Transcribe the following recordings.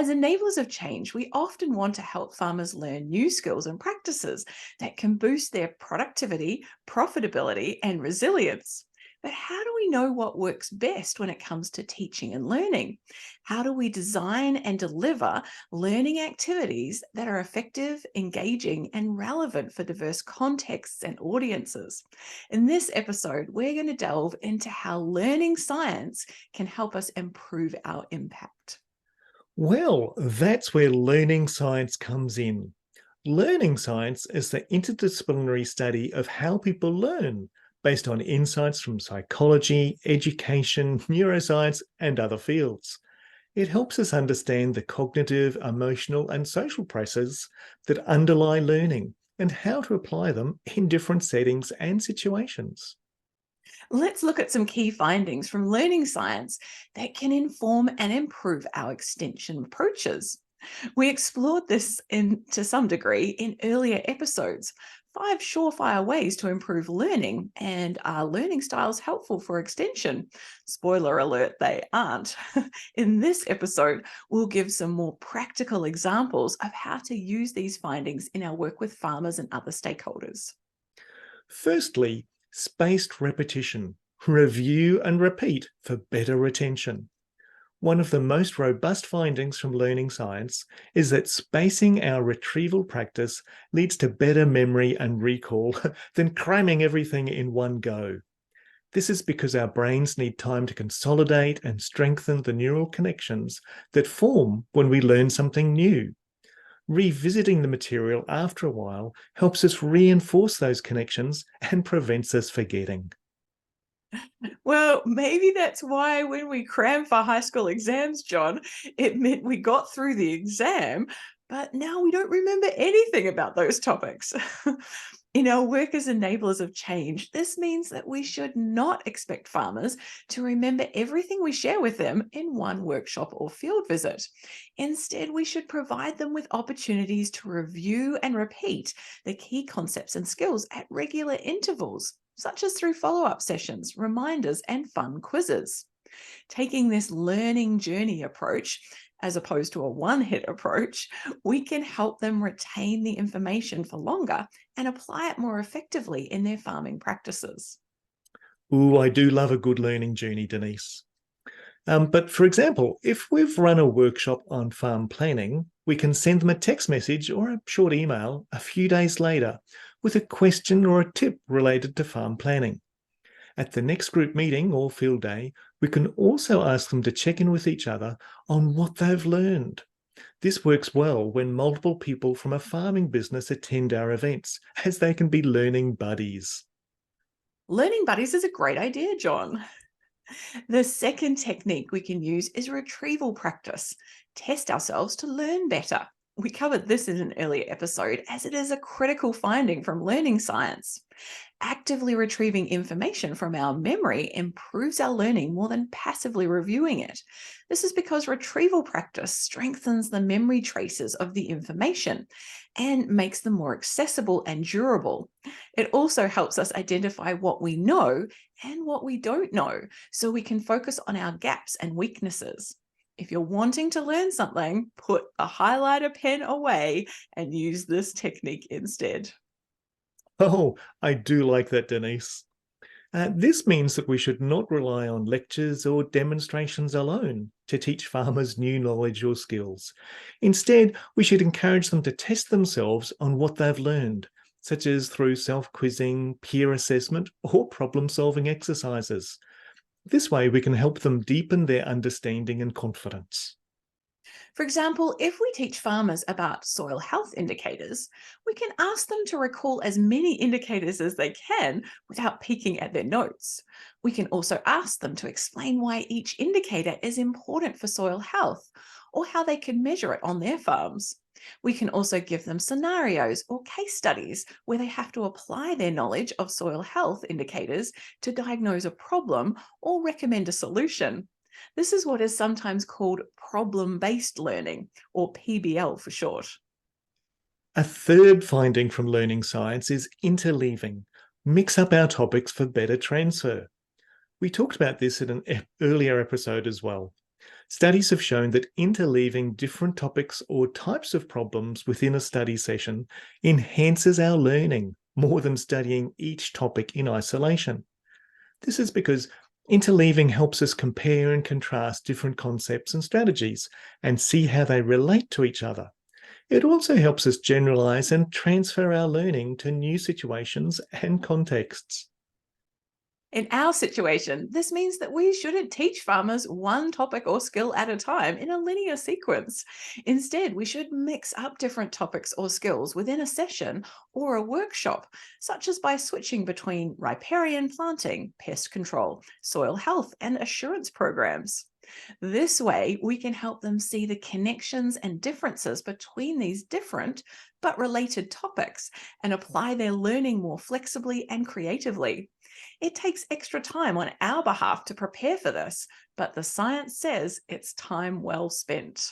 As enablers of change, we often want to help farmers learn new skills and practices that can boost their productivity, profitability, and resilience. But how do we know what works best when it comes to teaching and learning? How do we design and deliver learning activities that are effective, engaging, and relevant for diverse contexts and audiences? In this episode, we're going to delve into how learning science can help us improve our impact. Well, that's where learning science comes in. Learning science is the interdisciplinary study of how people learn based on insights from psychology, education, neuroscience, and other fields. It helps us understand the cognitive, emotional, and social processes that underlie learning and how to apply them in different settings and situations. Let's look at some key findings from learning science that can inform and improve our extension approaches. We explored this to some degree in earlier episodes. 5 surefire ways to improve learning, and are learning styles helpful for extension? Spoiler alert, they aren't. In this episode, we'll give some more practical examples of how to use these findings in our work with farmers and other stakeholders. Firstly, spaced repetition. Review and repeat for better retention. One of the most robust findings from learning science is that spacing our retrieval practice leads to better memory and recall than cramming everything in one go. This is because our brains need time to consolidate and strengthen the neural connections that form when we learn something new. Revisiting the material after a while helps us reinforce those connections and prevents us forgetting. Well, maybe that's why when we crammed for high school exams, John, it meant we got through the exam, but now we don't remember anything about those topics. In our work as enablers of change, this means that we should not expect farmers to remember everything we share with them in one workshop or field visit. Instead, we should provide them with opportunities to review and repeat the key concepts and skills at regular intervals, such as through follow up sessions, reminders, and fun quizzes. Taking this learning journey approach, as opposed to a one hit approach, we can help them retain the information for longer and apply it more effectively in their farming practices. Ooh, I do love a good learning journey, Denise. But for example, if we've run a workshop on farm planning, we can send them a text message or a short email a few days later with a question or a tip related to farm planning. At the next group meeting or field day, we can also ask them to check in with each other on what they've learned. This works well when multiple people from a farming business attend our events, as they can be learning buddies. Learning buddies is a great idea, John. The second technique we can use is retrieval practice. Test ourselves to learn better. We covered this in an earlier episode as it is a critical finding from learning science. Actively retrieving information from our memory improves our learning more than passively reviewing it. This is because retrieval practice strengthens the memory traces of the information and makes them more accessible and durable. It also helps us identify what we know and what we don't know, so we can focus on our gaps and weaknesses. If you're wanting to learn something, put a highlighter pen away and use this technique instead. Oh, I do like that, Denise. This means that we should not rely on lectures or demonstrations alone to teach farmers new knowledge or skills. Instead, we should encourage them to test themselves on what they've learned, such as through self-quizzing, peer assessment, or problem-solving exercises. This way, we can help them deepen their understanding and confidence. For example, if we teach farmers about soil health indicators, we can ask them to recall as many indicators as they can without peeking at their notes. We can also ask them to explain why each indicator is important for soil health or how they can measure it on their farms. We can also give them scenarios or case studies where they have to apply their knowledge of soil health indicators to diagnose a problem or recommend a solution. This is what is sometimes called problem based learning, or PBL for short. A third finding from learning science is interleaving. Mix up our topics for better transfer. We talked about this in an earlier episode as well. Studies have shown that interleaving different topics or types of problems within a study session enhances our learning more than studying each topic in isolation. This is because interleaving helps us compare and contrast different concepts and strategies and see how they relate to each other. It also helps us generalize and transfer our learning to new situations and contexts. In our situation, this means that we shouldn't teach farmers one topic or skill at a time in a linear sequence. Instead, we should mix up different topics or skills within a session or a workshop, such as by switching between riparian planting, pest control, soil health, and assurance programs. This way, we can help them see the connections and differences between these different but related topics and apply their learning more flexibly and creatively. It takes extra time on our behalf to prepare for this, but the science says it's time well spent.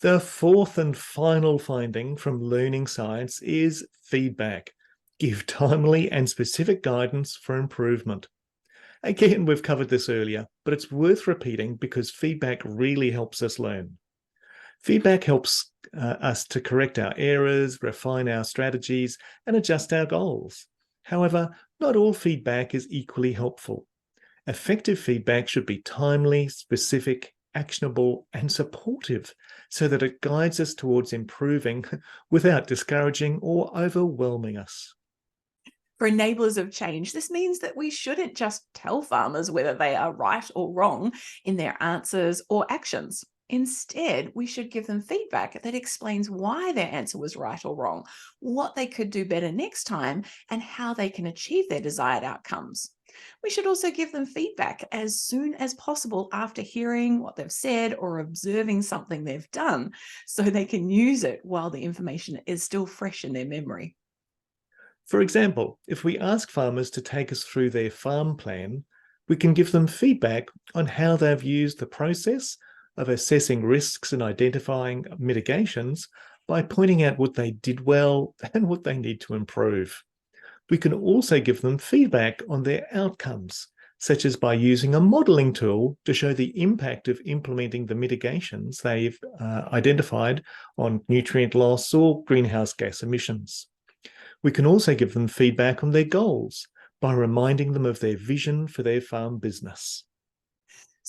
The fourth and final finding from learning science is feedback. Give timely and specific guidance for improvement. Again, we've covered this earlier, but it's worth repeating because feedback really helps us learn. Feedback helps us to correct our errors, refine our strategies, and adjust our goals. However, not all feedback is equally helpful. Effective feedback should be timely, specific, actionable, and supportive so that it guides us towards improving without discouraging or overwhelming us. For enablers of change, this means that we shouldn't just tell farmers whether they are right or wrong in their answers or actions. Instead, we should give them feedback that explains why their answer was right or wrong, what they could do better next time, and how they can achieve their desired outcomes. We should also give them feedback as soon as possible after hearing what they've said or observing something they've done, so they can use it while the information is still fresh in their memory. For example, if we ask farmers to take us through their farm plan, we can give them feedback on how they've used the process of assessing risks and identifying mitigations by pointing out what they did well and what they need to improve. We can also give them feedback on their outcomes, such as by using a modelling tool to show the impact of implementing the mitigations they've identified on nutrient loss or greenhouse gas emissions. We can also give them feedback on their goals by reminding them of their vision for their farm business.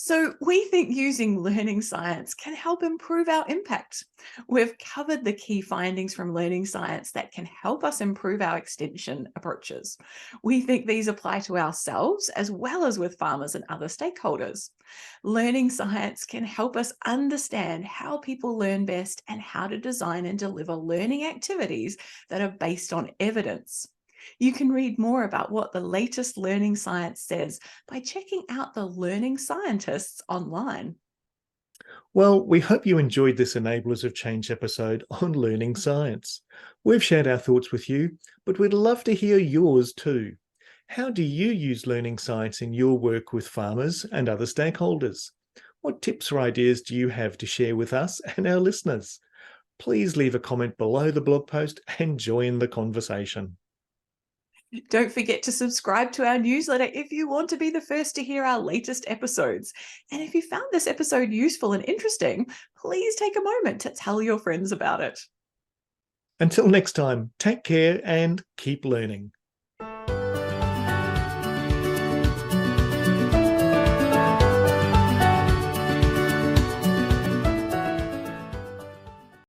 So we think using learning science can help improve our impact. We've covered the key findings from learning science that can help us improve our extension approaches. We think these apply to ourselves as well as with farmers and other stakeholders. Learning science can help us understand how people learn best and how to design and deliver learning activities that are based on evidence. You can read more about what the latest learning science says by checking out the Learning Scientists online. Well, we hope you enjoyed this Enablers of Change episode on learning science. We've shared our thoughts with you, but we'd love to hear yours too. How do you use learning science in your work with farmers and other stakeholders? What tips or ideas do you have to share with us and our listeners? Please leave a comment below the blog post and join the conversation. Don't forget to subscribe to our newsletter if you want to be the first to hear our latest episodes. And if you found this episode useful and interesting, please take a moment to tell your friends about it. Until next time, take care and keep learning.